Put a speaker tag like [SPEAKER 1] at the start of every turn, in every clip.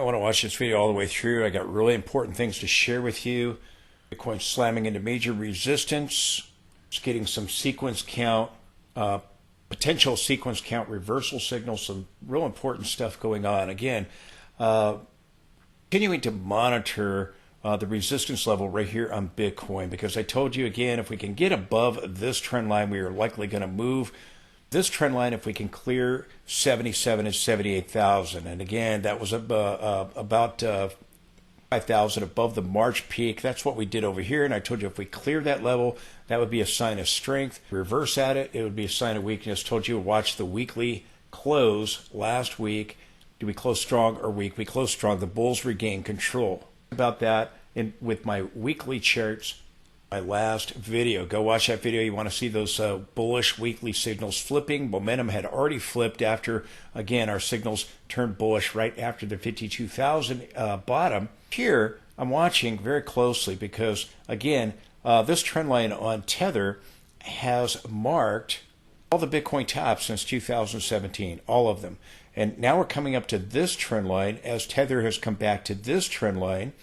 [SPEAKER 1] want to watch this video all the way through. I got really important things to share with you. Bitcoin slamming into major resistance. Just getting some sequence count, potential sequence count reversal signals, some real important stuff going on. Again, continuing to monitor the resistance level right here on Bitcoin, because I told you again, if we can get above this trend line, we are likely going to move this trend line if we can clear 77 and 78,000. And again, that was about 5,000 above the March peak. That's what we did over here. And I told you if we clear that level, that would be a sign of strength. Reverse at it, it would be a sign of weakness. Told you to watch the weekly close last week. Do we close strong or weak? We close strong. The bulls regain control. About that with my weekly charts, my last video. Go watch that video. You want to see those bullish weekly signals flipping. Momentum had already flipped after, again, our signals turned bullish right after the 52,000 bottom. Here, I'm watching very closely because, again, this trend line on Tether has marked all the Bitcoin tops since 2017, all of them. And now we're coming up to this trend line as Tether has come back to this trend line.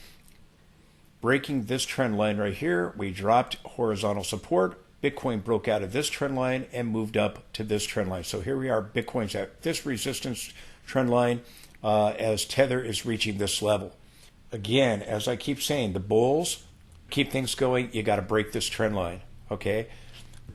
[SPEAKER 1] Breaking this trend line right here, we dropped horizontal support. Bitcoin broke out of this trend line and moved up to this trend line. So here we are, Bitcoin's at this resistance trend line as Tether is reaching this level. Again, as I keep saying, the bulls keep things going. You got to break this trend line, okay?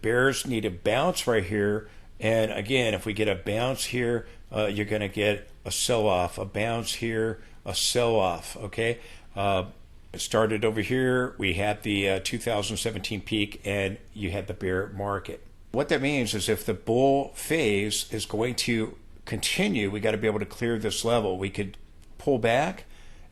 [SPEAKER 1] Bears need a bounce right here. And again, if we get a bounce here, you're going to get a sell-off, a bounce here, a sell-off, okay? It started over here. We had the 2017 peak, and you had the bear market. What that means is if the bull phase is going to continue, we got to be able to clear this level. We could pull back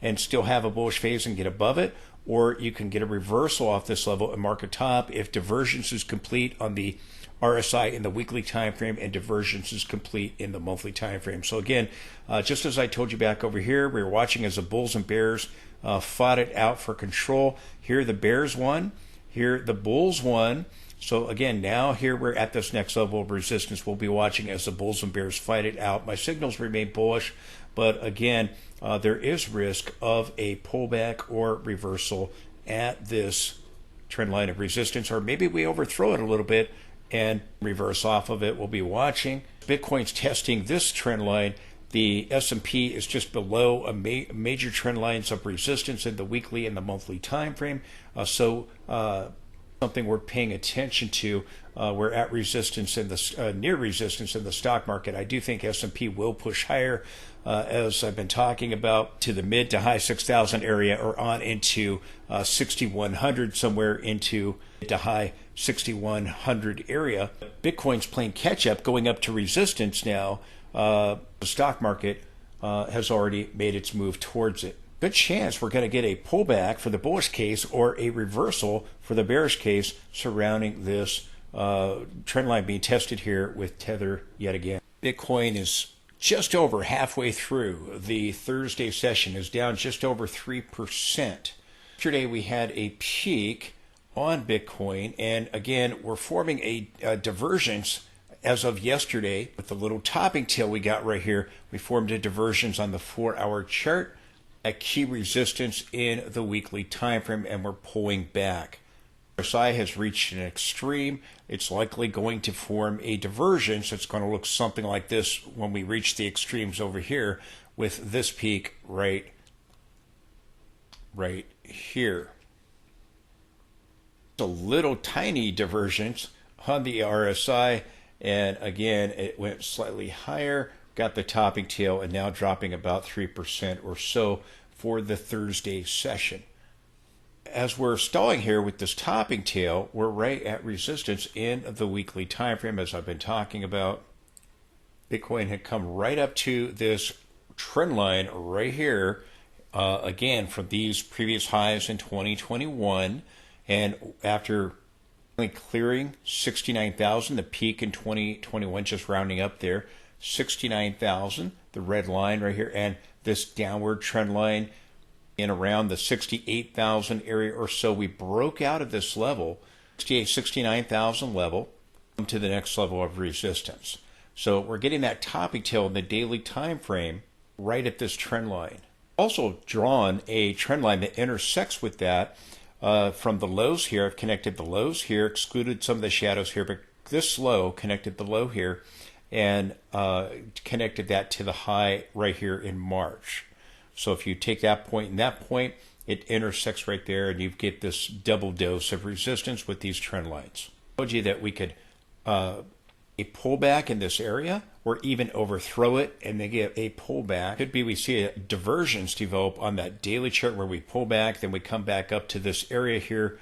[SPEAKER 1] and still have a bullish phase and get above it, or you can get a reversal off this level and mark a top if divergence is complete on the RSI in the weekly time frame and divergence is complete in the monthly time frame. So again, just as I told you back over here, we were watching as the bulls and bears fought it out for control. Here the bears won, here the bulls won. So again, now here we're at this next level of resistance. We'll be watching as the bulls and bears fight it out. My signals remain bullish, but again, there is risk of a pullback or reversal at this trend line of resistance, or maybe we overthrow it a little bit and reverse off of it. We'll be watching. Bitcoin's testing this trend line. The S&P is just below a major trend lines of resistance in the weekly and the monthly time frame. Something we're paying attention to. We're at resistance in the near resistance in the stock market. I do think S&P will push higher, as I've been talking about, to the mid to high 6,000 area, or on into 6,100, somewhere into mid to high 6,100 area. Bitcoin's playing catch up, going up to resistance now. The stock market has already made its move towards it. Good chance we're going to get a pullback for the bullish case or a reversal for the bearish case surrounding this trend line being tested here with Tether yet again. Bitcoin is just over halfway through. The Thursday session is down just over 3%. Yesterday we had a peak on Bitcoin, and again, we're forming a divergence as of yesterday with the little topping tail we got right here. We formed a divergence on the 4-hour chart at key resistance in the weekly time frame, and we're pulling back. RSI has reached an extreme. It's likely going to form a divergence. It's going to look something like this when we reach the extremes over here with this peak right here. It's a little tiny divergence on the RSI, and again, it went slightly higher, got the topping tail, and now dropping about 3% or so for the Thursday session. As we're stalling here with this topping tail, we're right at resistance in the weekly time frame, as I've been talking about. Bitcoin had come right up to this trend line right here, again, from these previous highs in 2021, and after clearing 69,000, the peak in 2021, just rounding up there, 69,000, the red line right here, and this downward trend line in around the 68,000 area or so. We broke out of this level, 69,000 level, to the next level of resistance. So we're getting that topping tail in the daily time frame right at this trend line. Also drawn a trend line that intersects with that from the lows here. I've connected the lows here, excluded some of the shadows here, but this low connected the low here and connected that to the high right here in March. So if you take that point and that point, it intersects right there, and you get this double dose of resistance with these trend lines. I told you that we could a pullback in this area, or even overthrow it and then get a pullback. Could be we see a divergence develop on that daily chart where we pull back, then we come back up to this area here,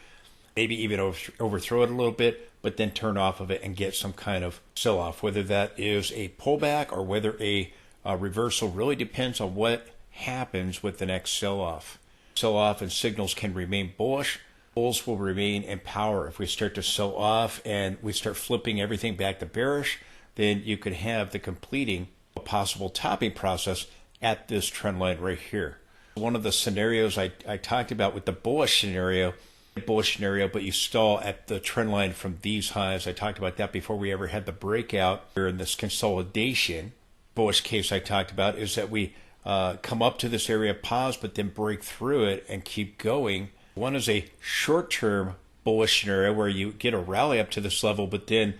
[SPEAKER 1] maybe even overthrow it a little bit, but then turn off of it and get some kind of sell-off. Whether that is a pullback or whether a reversal really depends on what happens with the next sell-off. Sell-off and signals can remain bullish. Bulls will remain in power. If we start to sell off and we start flipping everything back to bearish, then you could have the completing a possible topping process at this trend line right here. One of the scenarios I talked about with the bullish scenario, but you stall at the trend line from these highs. I talked about that before we ever had the breakout here in this consolidation. Bullish case I talked about is that we come up to this area, pause, but then break through it and keep going. One is a short-term bullish scenario where you get a rally up to this level, but then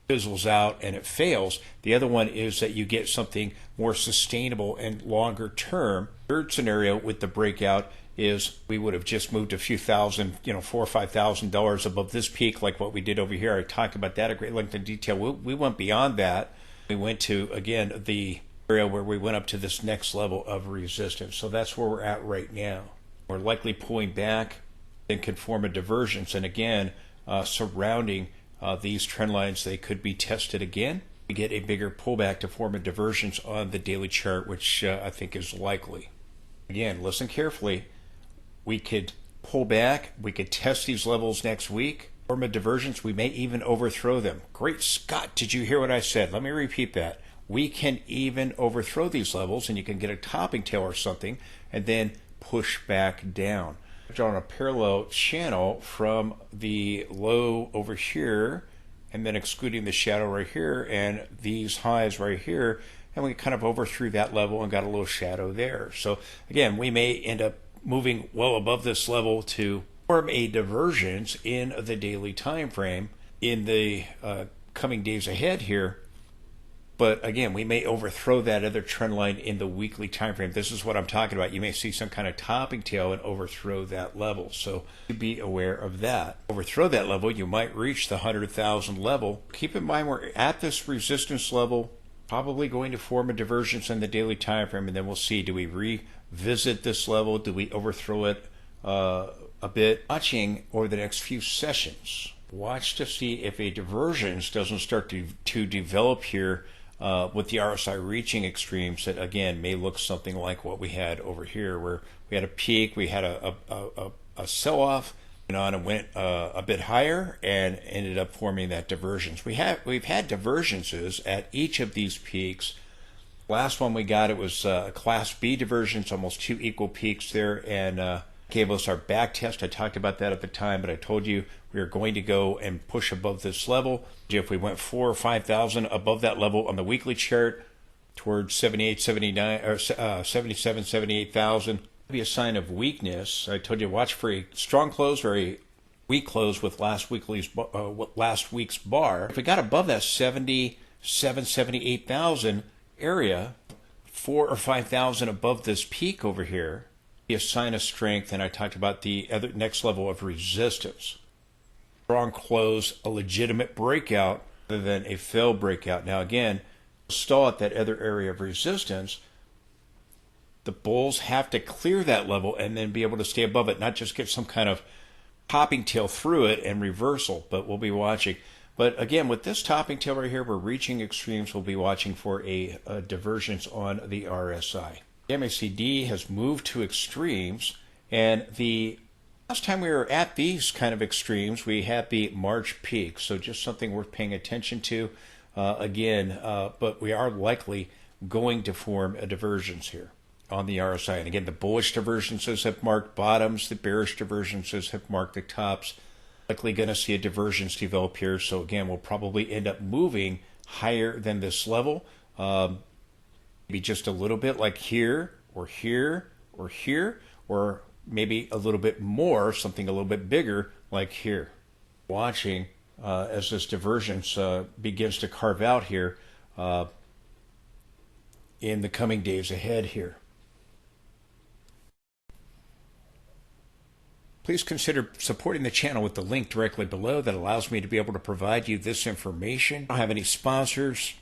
[SPEAKER 1] fizzles out and it fails. The other one is that you get something more sustainable and longer term. Third scenario with the breakout is we would have just moved a few thousand, $4,000 or $5,000 above this peak, like what we did over here. I talked about that at great length and detail. We went beyond that. We went to, again, the area where we went up to this next level of resistance. So that's where we're at right now. We're likely pulling back and can form a divergence. And again, surrounding these trend lines, they could be tested again. We get a bigger pullback to form a divergence on the daily chart, which I think is likely. Again, listen carefully. We could pull back. We could test these levels next week. Form a divergence. We may even overthrow them. Great Scott, did you hear what I said? Let me repeat that. We can even overthrow these levels, and you can get a topping tail or something, and then push back down. I've drawn a parallel channel from the low over here, and then excluding the shadow right here, and these highs right here, and we kind of overthrew that level and got a little shadow there. So again, we may end up moving well above this level to form a divergence in the daily time frame in the coming days ahead here. But again, we may overthrow that other trend line in the weekly time frame. This is what I'm talking about. You may see some kind of topping tail and overthrow that level. So be aware of that. Overthrow that level, you might reach the 100,000 level. Keep in mind we're at this resistance level, probably going to form a divergence in the daily time frame, and then we'll see, do we revisit this level? Do we overthrow it a bit? Watching over the next few sessions. Watch to see if a divergence doesn't start to develop here with the RSI reaching extremes that, again, may look something like what we had over here, where we had a peak, we had a sell-off, went on and went a bit higher and ended up forming that divergence. We've had divergences at each of these peaks. Last one we got, it was a Class B divergence, almost two equal peaks there, and gave us our back test. I talked about that at the time, but I told you we are going to go and push above this level. If we went 4,000 or 5,000 above that level on the weekly chart towards 78, 79, or 77, 78,000, be a sign of weakness. I told you watch for a strong close or a weak close with last week's bar. If we got above that 77, 78,000 area, 4,000 or 5,000 above this peak over here, be a sign of strength. And I talked about the other next level of resistance. Strong close, a legitimate breakout rather than a failed breakout. Now again, stall at that other area of resistance. The bulls have to clear that level and then be able to stay above it, not just get some kind of topping tail through it and reversal, but we'll be watching. But again, with this topping tail right here, we're reaching extremes. We'll be watching for a divergence on the RSI. The MACD has moved to extremes, and the last time we were at these kind of extremes, we had the March peak, so just something worth paying attention to but we are likely going to form a divergence here on the RSI. And again, the bullish divergences have marked bottoms, the bearish divergences have marked the tops. Likely going to see a divergence develop here, so again, we'll probably end up moving higher than this level. Maybe just a little bit like here, or or here, or maybe a little bit more, something a little bit bigger like here. Watching as this divergence begins to carve out here in the coming days ahead here. Please consider supporting the channel with the link directly below that allows me to be able to provide you this information. I don't have any sponsors.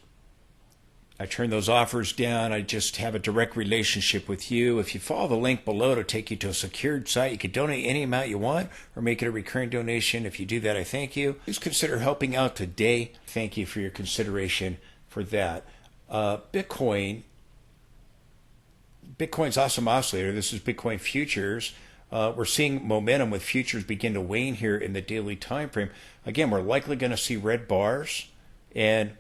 [SPEAKER 1] I turn those offers down. I just have a direct relationship with you. If you follow the link below, it'll take you to a secured site. You can donate any amount you want or make it a recurring donation. If you do that, I thank you. Please consider helping out today. Thank you for your consideration for that. Bitcoin's awesome oscillator. This is Bitcoin futures. We're seeing momentum with futures begin to wane here in the daily time frame. Again, we're likely going to see red bars and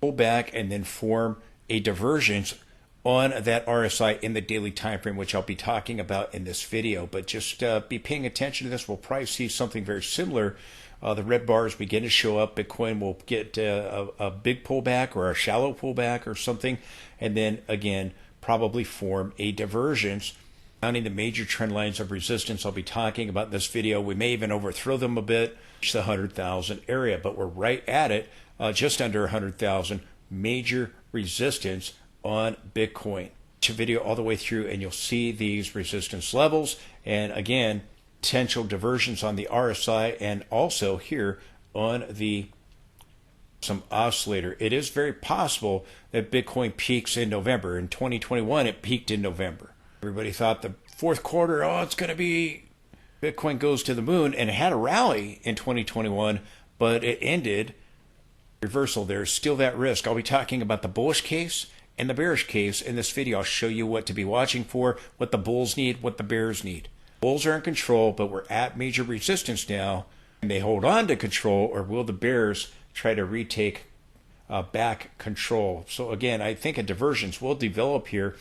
[SPEAKER 1] pull back and then form a divergence on that RSI in the daily time frame, which I'll be talking about in this video. But just be paying attention to this. We'll probably see something very similar. The red bars begin to show up. Bitcoin will get a big pullback or a shallow pullback or something, and then again probably form a divergence. Finding the major trend lines of resistance I'll be talking about in this video. We may even overthrow them a bit, reach the 100,000 area, but we're right at it, just under 100,000 major resistance on Bitcoin. Watch the video all the way through and you'll see these resistance levels, and again, potential diversions on the RSI and also here on the some oscillator. It is very possible that Bitcoin peaks in November. In 2021, it peaked in November. Everybody thought the fourth quarter, it's going to be Bitcoin goes to the moon, and it had a rally in 2021, but it ended reversal. There's still that risk. I'll be talking about the bullish case and the bearish case in this video. I'll show you what to be watching for, what the bulls need, what the bears need. Bulls are in control, but we're at major resistance now, and they hold on to control, or will the bears try to retake back control? So again, I think a divergence will develop here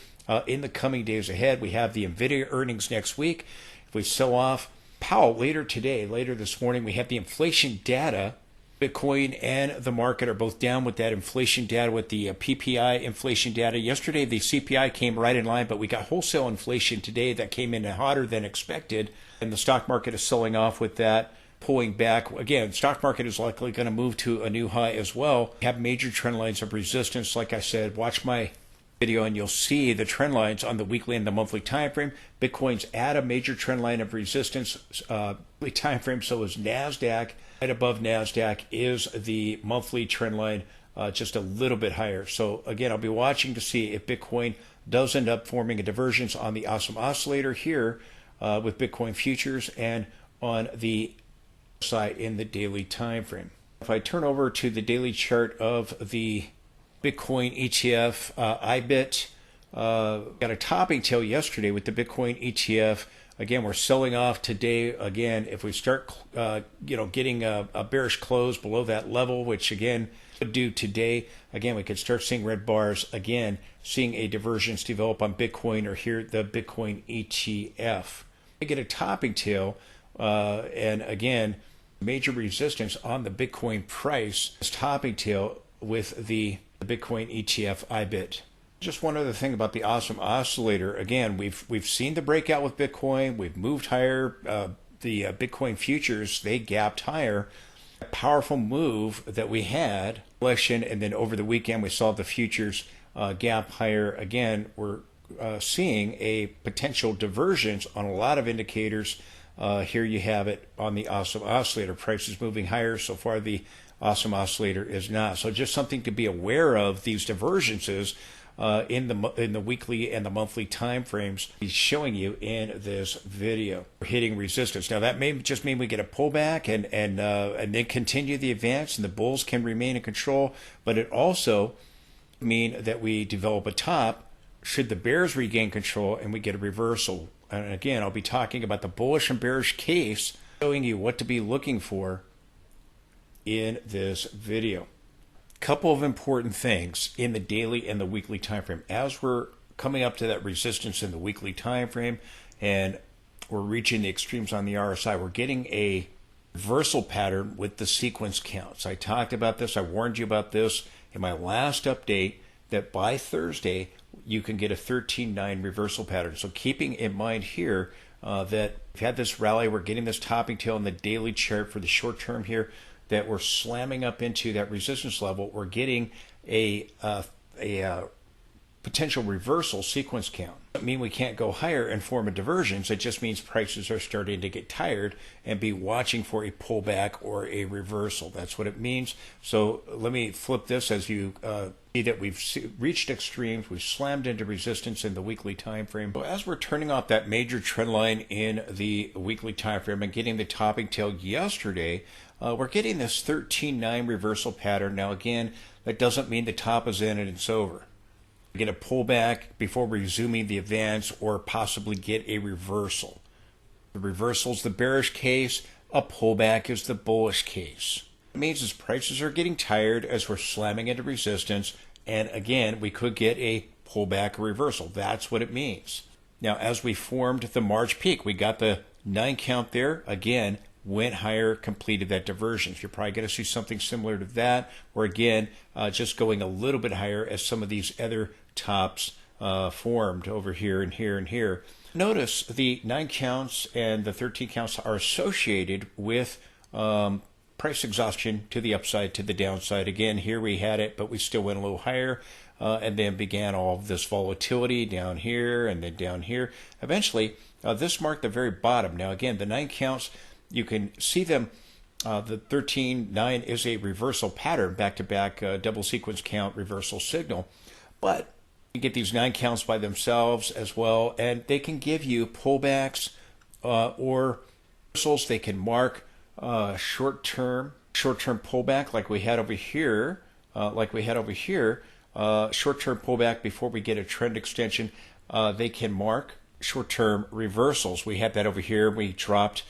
[SPEAKER 1] in the coming days ahead. We have the NVIDIA earnings next week. If we sell off Powell later today, later this morning, we have the inflation data. Bitcoin and the market are both down with that inflation data, with the PPI inflation data. Yesterday, the CPI came right in line, but we got wholesale inflation today that came in hotter than expected, and the stock market is selling off with that, pulling back. Again, stock market is likely going to move to a new high as well. We have major trend lines of resistance. Like I said, watch my video and you'll see the trend lines on the weekly and the monthly time frame. Bitcoin's at a major trend line of resistance time frame, so is NASDAQ. Right above NASDAQ is the monthly trend line, just a little bit higher. So again, I'll be watching to see if Bitcoin does end up forming a divergence on the awesome oscillator here with Bitcoin futures and on the side in the daily time frame. If I turn over to the daily chart of the Bitcoin ETF, IBIT got a topping tail yesterday with the Bitcoin ETF. Again, we're selling off today. Again, if we start, getting a bearish close below that level, which again could do today, again we could start seeing red bars. Again, seeing a divergence develop on Bitcoin or here the Bitcoin ETF. We get a topping tail, and again, major resistance on the Bitcoin price. This topping tail with the Bitcoin ETF IBIT. Just one other thing about the awesome oscillator. Again, we've seen the breakout with Bitcoin. We've moved higher. The Bitcoin futures, they gapped higher. A powerful move that we had election, and then over the weekend we saw the futures gap higher. Again, we're seeing a potential divergence on a lot of indicators. Here you have it on the awesome oscillator. Price is moving higher. So far, the awesome oscillator is not. So just something to be aware of, these divergences in the weekly and the monthly time frames. He's showing you in this video. We're hitting resistance. Now that may just mean we get a pullback and then continue the advance, and the bulls can remain in control. But it also mean that we develop a top should the bears regain control and we get a reversal. And again, I'll be talking about the bullish and bearish case, showing you what to be looking for in this video. Couple of important things in the daily and the weekly time frame. As we're coming up to that resistance in the weekly time frame and we're reaching the extremes on the RSI, we're getting a reversal pattern with the sequence counts. I talked about this, I warned you about this in my last update, that by Thursday you can get a 13.9 reversal pattern. So keeping in mind here that we've had this rally, we're getting this topping tail in the daily chart for the short term here, that we're slamming up into that resistance level. We're getting a potential reversal sequence count. It doesn't mean we can't go higher and form a divergence. It just means prices are starting to get tired and be watching for a pullback or a reversal. That's what it means. So let me flip this as you see that we've reached extremes. We've slammed into resistance in the weekly time frame. So as we're turning off that major trend line in the weekly time frame and getting the topping tail yesterday, we're getting this 13.9 reversal pattern. Now again, that doesn't mean the top is in and it's over. Get a pullback before resuming the advance, or possibly get a reversal. The reversal is the bearish case, a pullback is the bullish case. It means as prices are getting tired, as we're slamming into resistance, and again, we could get a pullback or reversal. That's what it means. Now, as we formed the March peak, we got the 9 count there. Again, went higher, completed that divergence. You're probably going to see something similar to that, or again, just going a little bit higher as some of these other tops formed over here and here and here. Notice the 9 counts and the 13 counts are associated with price exhaustion to the upside, to the downside. Again, here we had it, but we still went a little higher, and then began all of this volatility down here and then down here. Eventually, this marked the very bottom. Now, again, the 9 counts, you can see them. The 13.9 is a reversal pattern, back-to-back double sequence count reversal signal. But you get these 9 counts by themselves as well, and they can give you pullbacks or reversals. They can mark short-term pullback like we had over here, short-term pullback before we get a trend extension. They can mark short-term reversals. We had that over here. We dropped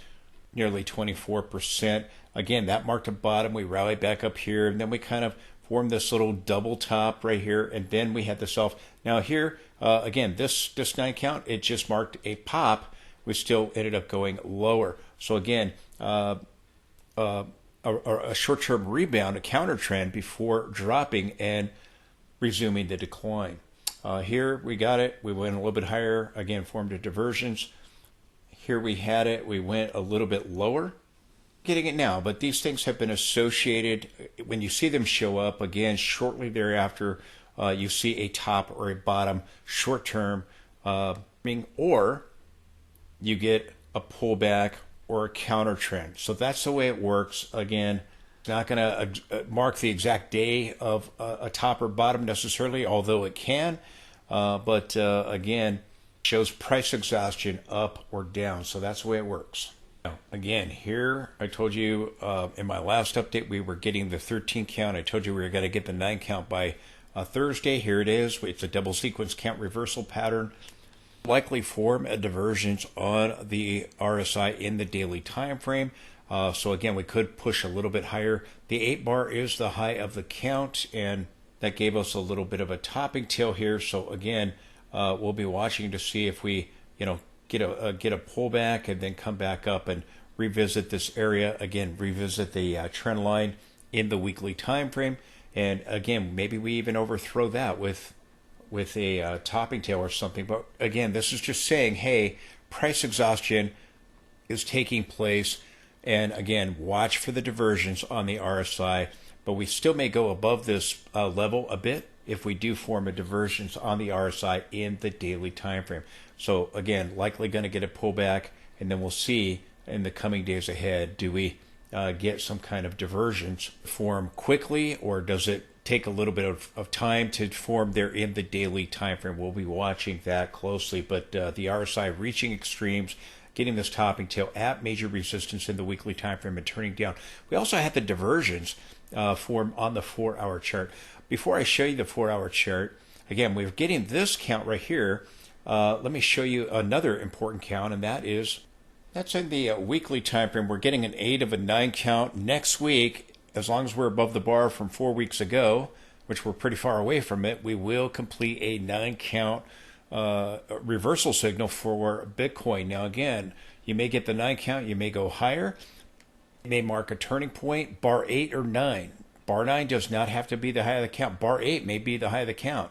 [SPEAKER 1] nearly 24%. Again, that marked a bottom. We rallied back up here, and then we kind of formed this little double top right here, and then we had the self. Now here, again, this 9 count, it just marked a pop. We still ended up going lower. So again, a short-term rebound, a counter trend before dropping and resuming the decline. Here we got it. We went a little bit higher. Again, formed a divergence. Here we had it. We went a little bit lower. Getting it now, but these things have been associated. When you see them show up, again, shortly thereafter, you see a top or a bottom short term, or you get a pullback or a counter trend. So that's the way it works. Again, it's not going to mark the exact day of a top or bottom necessarily, although it can. But again, shows price exhaustion up or down. So that's the way it works. Now, again, here I told you in my last update we were getting the 13 count. I told you we were going to get the 9 count by Thursday. Here it is. It's a double sequence count reversal pattern. Likely form a divergence on the RSI in the daily time frame. So again, we could push a little bit higher. The 8 bar is the high of the count, and that gave us a little bit of a topping tail here. So again, we'll be watching to see if we, get a pullback and then come back up and revisit this area again, revisit the trend line in the weekly time frame, and again, maybe we even overthrow that with a topping tail or something. But again, this is just saying, hey, price exhaustion is taking place, and again, watch for the divergence on the RSI. But we still may go above this level a bit if we do form a divergence on the RSI in the daily time frame. So again, likely going to get a pullback, and then we'll see in the coming days ahead, do we get some kind of divergence form quickly, or does it take a little bit of time to form there in the daily time frame? We'll be watching that closely. But the RSI reaching extremes, getting this topping tail at major resistance in the weekly time frame and turning down. We also had the divergence form on the 4-hour chart. Before I show you the 4-hour chart, again, we're getting this count right here. Let me show you another important count, and that's in the weekly time frame. We're getting an 8 of a 9 count next week. As long as we're above the bar from 4 weeks ago, which we're pretty far away from it, we will complete a 9 count reversal signal for Bitcoin. Now again, you may get the 9 count, you may go higher. It may mark a turning point, bar 8 or 9. Bar 9 does not have to be the high of the count. Bar 8 may be the high of the count.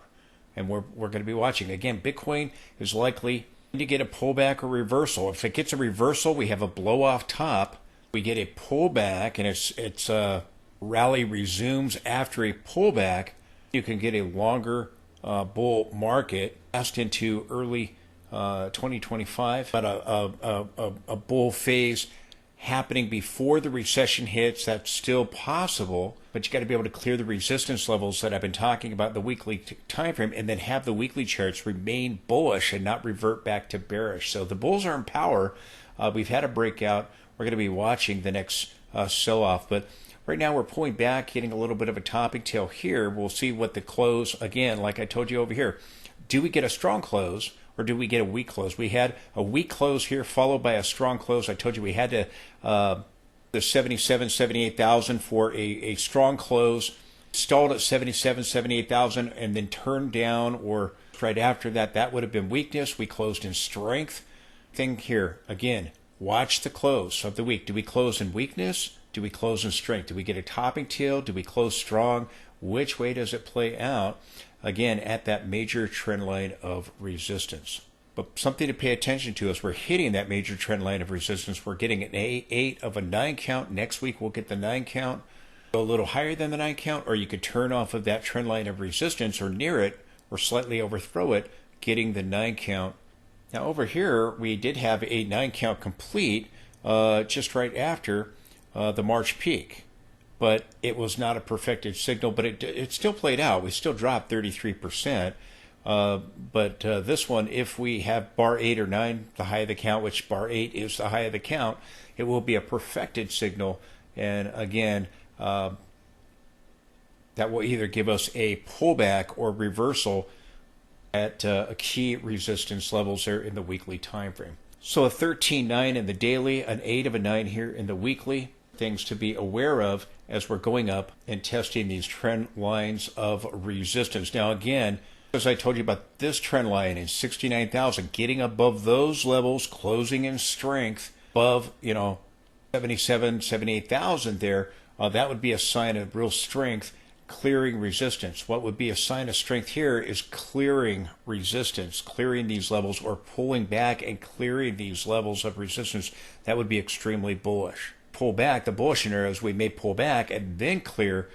[SPEAKER 1] and we're going to be watching. Again, Bitcoin is likely to get a pullback or reversal. If it gets a reversal, we have a blow off top. We get a pullback, and its rally resumes after a pullback. You can get a longer bull market passed into early 2025, but a bull phase happening before the recession hits. That's still possible, but you got to be able to clear the resistance levels that I've been talking about in the weekly time frame, and then have the weekly charts remain bullish and not revert back to bearish. So the bulls are in power. We've had a breakout. We're going to be watching the next sell-off, but right now we're pulling back, hitting a little bit of a topping tail here. We'll see what the close, again, like I told you over here. Do we get a strong close, or do we get a weak close? We had a weak close here followed by a strong close. I told you we had to the 77, 78,000 for a strong close, stalled at 77, 78,000, and then turned down, or right after that, that would have been weakness. We closed in strength. Thing here, again, watch the close of the week. Do we close in weakness? Do we close in strength? Do we get a topping tail? Do we close strong? Which way does it play out? Again, at that major trend line of resistance. But something to pay attention to is we're hitting that major trend line of resistance. We're getting an 8 of a 9 count. Next week we'll get the 9 count. Go a little higher than the 9 count, or you could turn off of that trend line of resistance or near it, or slightly overthrow it, getting the 9 count. Now over here we did have a 9 count complete just right after the March peak. But it was not a perfected signal, but it still played out. We still dropped 33%. But this one, if we have bar 8 or 9, the high of the count, which bar 8 is the high of the count, it will be a perfected signal. And again, that will either give us a pullback or reversal at key resistance levels there in the weekly time frame. So a 13.9 in the daily, an 8 of a 9 here in the weekly. Things to be aware of as we're going up and testing these trend lines of resistance. Now again, as I told you about this trend line in 69,000, getting above those levels, closing in strength above 77, 78,000 there, that would be a sign of real strength, clearing resistance. What would be a sign of strength here is clearing resistance, clearing these levels, or pulling back and clearing these levels of resistance. That would be extremely bullish. Pull back, the bullish scenario is we may pull back and then clear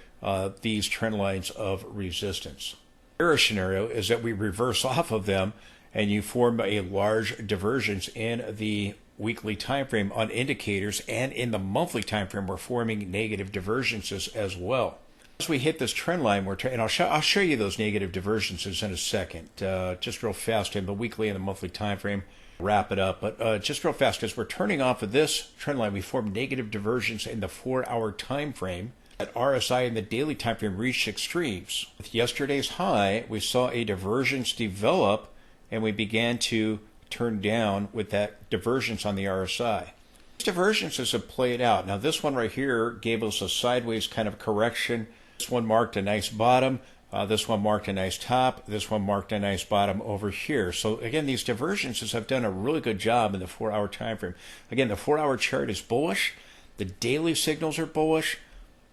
[SPEAKER 1] these trend lines of resistance. The bearish scenario is that we reverse off of them and you form a large divergence in the weekly time frame on indicators, and in the monthly time frame we're forming negative divergences as well. As we hit this trend line, and I'll show you those negative divergences in a second, just real fast in the weekly and the monthly time frame. Wrap it up, but just real fast, as we're turning off of this trend line, we form negative divergence in the 4-hour time frame. At RSI in the daily time frame reached extremes. With yesterday's high, we saw a divergence develop, and we began to turn down with that divergence on the RSI. These divergences have played out. Now this one right here gave us a sideways kind of correction. This one marked a nice bottom. This one marked a nice top. This one marked a nice bottom over here. So again, these divergences have done a really good job in the 4-hour time frame. Again, the 4-hour chart is bullish. The daily signals are bullish.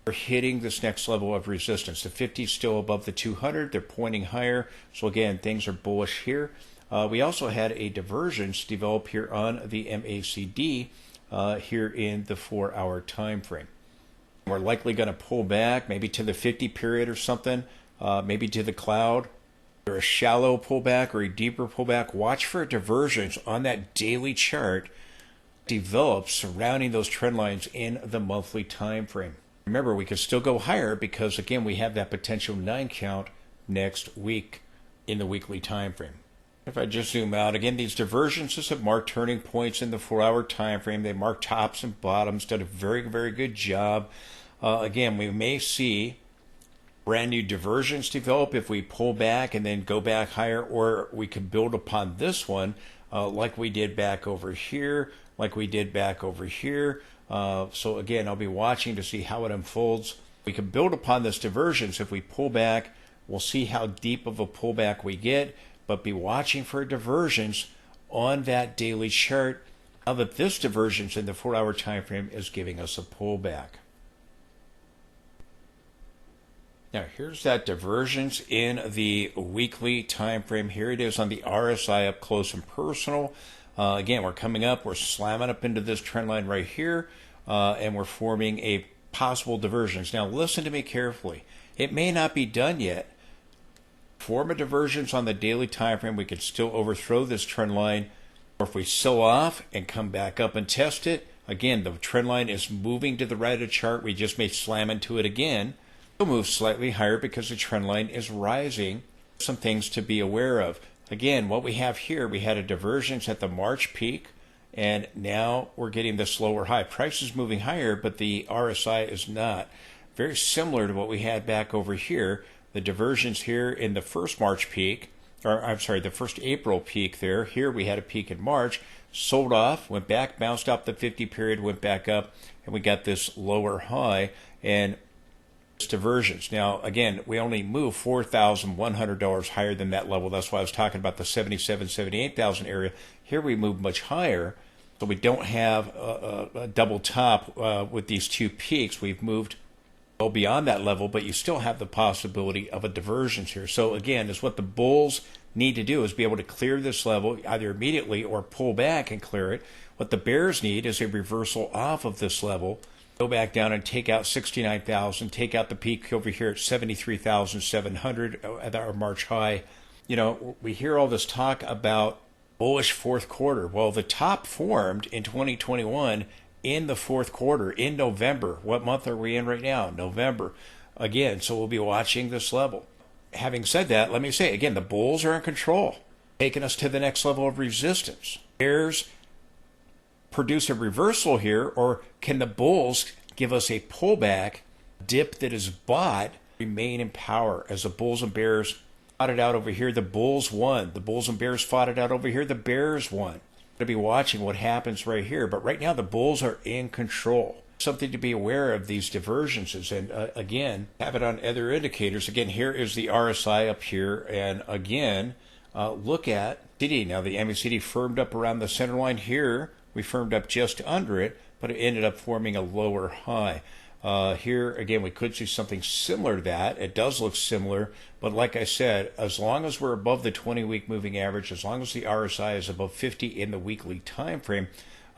[SPEAKER 1] We're hitting this next level of resistance. The 50 is still above the 200. They're pointing higher. So again, things are bullish here. We also had a divergence develop here on the MACD here in the 4-hour time frame. We're likely going to pull back, maybe to the 50 period or something. Maybe to the cloud, or a shallow pullback or a deeper pullback. Watch for a divergence on that daily chart develop surrounding those trend lines in the monthly time frame. Remember, we could still go higher because, again, we have that potential 9 count next week in the weekly time frame. If I just zoom out, again, these divergences have marked turning points in the 4-hour time frame. They mark tops and bottoms, done a very, very good job. Again, we may see brand new divergence develop if we pull back and then go back higher, or we can build upon this one like we did back over here, like we did back over here. So again, I'll be watching to see how it unfolds. We can build upon this divergence if we pull back. We'll see how deep of a pullback we get, but be watching for a divergence on that daily chart now that this divergence in the 4-hour time frame is giving us a pullback. Now here's that divergence in the weekly time frame. Here it is on the RSI up close and personal. Again, we're coming up, we're slamming up into this trend line right here, and we're forming a possible divergence. Now listen to me carefully. It may not be done yet. Form a divergence on the daily time frame. We could still overthrow this trend line, or if we sell off and come back up and test it, again, the trend line is moving to the right of the chart. We just may slam into it again. It'll move slightly higher because the trend line is rising. Some things to be aware of. Again, what we have here, we had a divergence at the March peak, and now we're getting this lower high. Price is moving higher, but the RSI is not. Very similar to what we had back over here. The divergence here in the first March peak, or I'm sorry, the first April peak there. Here we had a peak in March, sold off, went back, bounced off the 50 period, went back up, and we got this lower high and this divergence. Now, again, we only move $4,100 higher than that level. That's why I was talking about the 77, 78,000 area. Here we move much higher, so we don't have a double top with these two peaks. We've moved well beyond that level, but you still have the possibility of a divergence here. So again, is what the bulls need to do is be able to clear this level either immediately or pull back and clear it. What the bears need is a reversal off of this level, go back down and take out 69,000, take out the peak over here at 73,700 at our March high. You know, we hear all this talk about bullish fourth quarter. Well, the top formed in 2021 in the fourth quarter, in November. What month are we in right now? November. Again, so we'll be watching this level. Having said that, let me say, again, the bulls are in control, taking us to the next level of resistance. Bears produce a reversal here, or can the bulls give us a pullback, dip that is bought, remain in power? As the bulls and bears fought it out over here, the bulls won. The bulls and bears fought it out over here, the bears won. To be watching what happens right here, but right now the bulls are in control. Something to be aware of, these divergences, and again, have it on other indicators. Again, here is the RSI up here, and again, look at MACD. Now the MACD firmed up around the center line here. We firmed up just under it, but it ended up forming a lower high. Here again, we could see something similar to that. It does look similar, but like I said, as long as we're above the 20-week moving average, as long as the RSI is above 50 in the weekly time frame,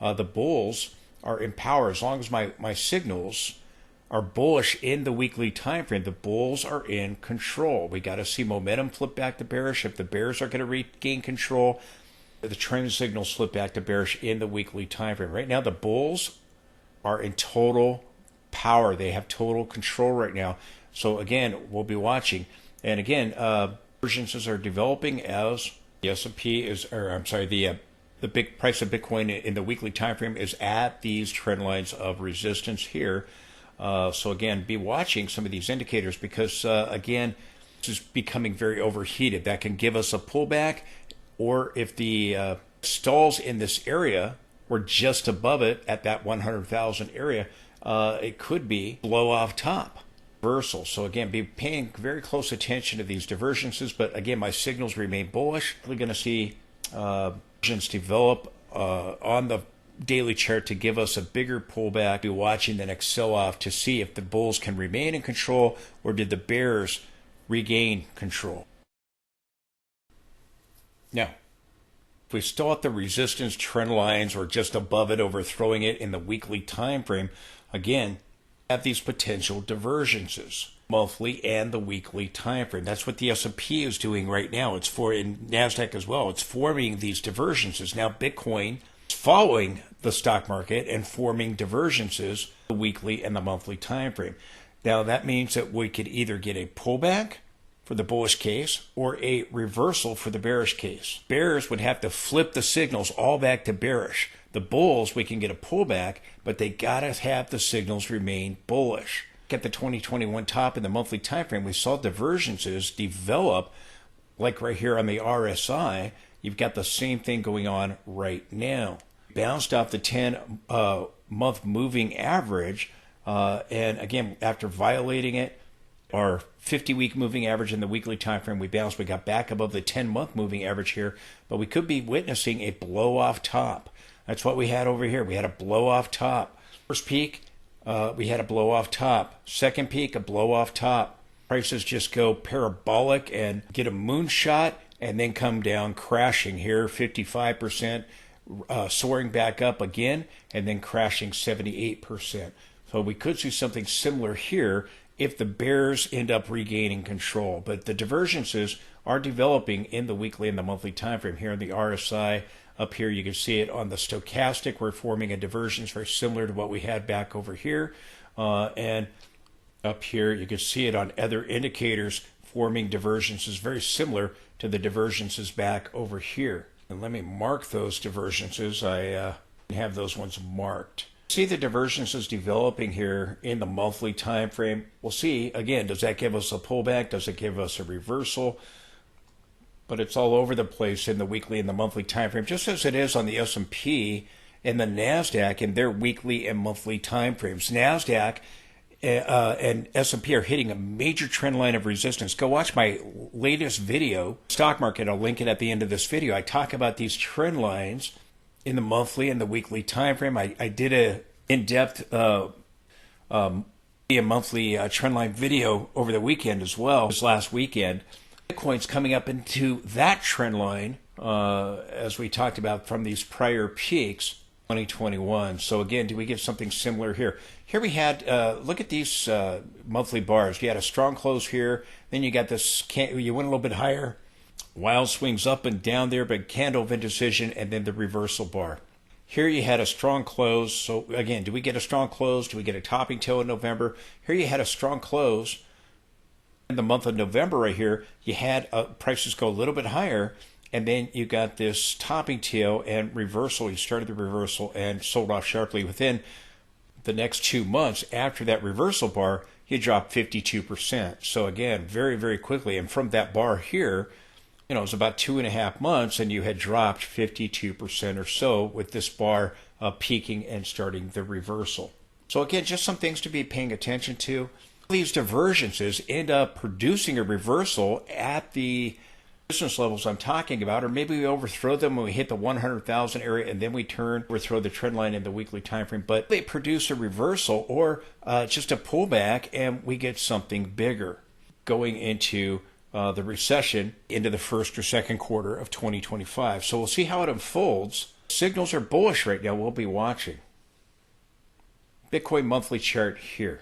[SPEAKER 1] the bulls are in power. As long as my signals are bullish in the weekly time frame, the bulls are in control. We got to see momentum flip back to bearish. If the bears are going to regain control, the trend signals flip back to bearish in the weekly time frame. Right now, the bulls are in total power. They have total control right now. So again, we'll be watching. And again, divergences are developing as the S&P is, or I'm sorry, the big price of Bitcoin in the weekly time frame is at these trend lines of resistance here. So again, be watching some of these indicators because again, this is becoming very overheated. That can give us a pullback, or if the stalls in this area were just above it at that 100,000 area, it could be blow off top reversal. So again, be paying very close attention to these divergences. But again, my signals remain bullish. We're going to see divergence develop on the daily chart to give us a bigger pullback. Be watching the next sell-off to see if the bulls can remain in control, or did the bears regain control. Now, if we still at the resistance trend lines or just above it, overthrowing it in the weekly time frame, again, have these potential divergences, monthly and the weekly time frame. That's what the S&P is doing right now. It's for in NASDAQ as well. It's forming these divergences. Now Bitcoin is following the stock market and forming divergences, the weekly and the monthly time frame. Now that means that we could either get a pullback for the bullish case or a reversal for the bearish case. Bears would have to flip the signals all back to bearish. The bulls, we can get a pullback, but they gotta have the signals remain bullish. At the 2021 top in the monthly time frame, we saw divergences develop, like right here on the RSI. You've got the same thing going on right now. Bounced off the 10-month moving average, and again, after violating it, our 50-week moving average in the weekly time frame, we bounced. We got back above the 10-month moving average here, but we could be witnessing a blow-off top. That's what we had over here. We had a blow-off top. First peak, we had a blow-off top. Second peak, a blow-off top. Prices just go parabolic and get a moonshot and then come down crashing here, 55%, soaring back up again, and then crashing 78%. So we could see something similar here if the bears end up regaining control. But the divergences are developing in the weekly and the monthly time frame. Here in the RSI, up here you can see it on the stochastic. We're forming a divergence very similar to what we had back over here. And up here you can see it on other indicators forming divergences very similar to the divergences back over here. And let me mark those divergences. I have those ones marked. See the divergences developing here in the monthly time frame. We'll see, again, does that give us a pullback? Does it give us a reversal? But it's all over the place in the weekly and the monthly time frame, just as it is on the S&P and the NASDAQ in their weekly and monthly time frames. NASDAQ and S&P are hitting a major trend line of resistance. Go watch my latest video, stock market. I'll link it at the end of this video. I talk about these trend lines in the monthly and the weekly time frame. I did a in-depth monthly trend line video over the weekend as well, this last weekend. Bitcoin's coming up into that trend line, as we talked about from these prior peaks, 2021. So again, do we get something similar here? Here we had, look at these monthly bars. You had a strong close here, then you got this, you went a little bit higher, wild swings up and down there, but candle of indecision, and then the reversal bar. Here you had a strong close. So again, do we get a strong close? Do we get a topping tail in November? Here you had a strong close. In the month of November right here, you had prices go a little bit higher, and then you got this topping tail and reversal. You started the reversal and sold off sharply. Within the next 2 months after that reversal bar, you dropped 52%. So again, very, very quickly. And from that bar here, it was about 2.5 months, and you had dropped 52% or so with this bar peaking and starting the reversal. So again, just some things to be paying attention to. These divergences end up producing a reversal at the resistance levels I'm talking about, or maybe we overthrow them when we hit the 100,000 area, and then we overthrow the trend line in the weekly time frame. But they produce a reversal or just a pullback, and we get something bigger going into the recession into the first or second quarter of 2025. So we'll see how it unfolds. Signals are bullish right now. We'll be watching. Bitcoin monthly chart here.